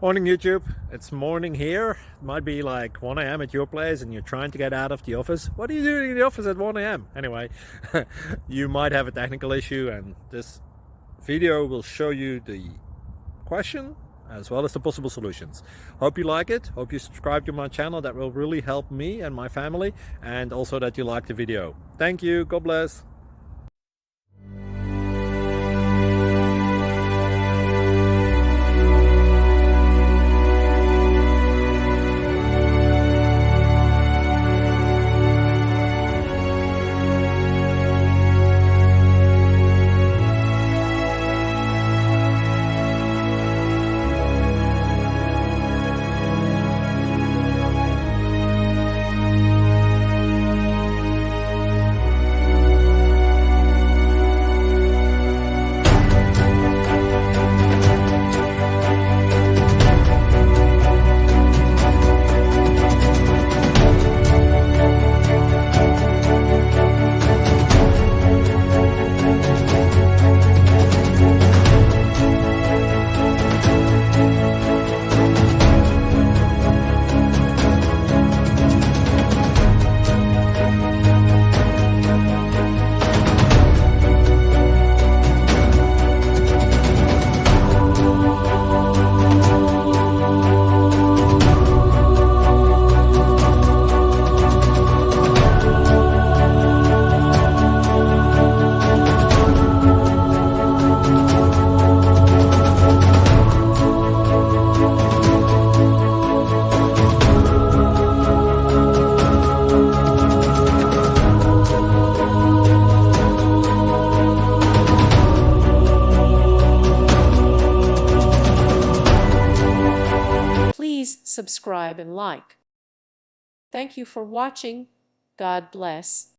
Morning YouTube, it's morning here. It might be like 1 a.m. at your place and you're trying to get out of the office. What are you doing in the office at 1 a.m.? Anyway, you might have a technical issue and this video will show you the question as well as the possible solutions. Hope you like it, hope you subscribe to my channel. That will really help me and my family, and also that you like the video. Thank you, God bless. Please subscribe and like. Thank you for watching. God bless.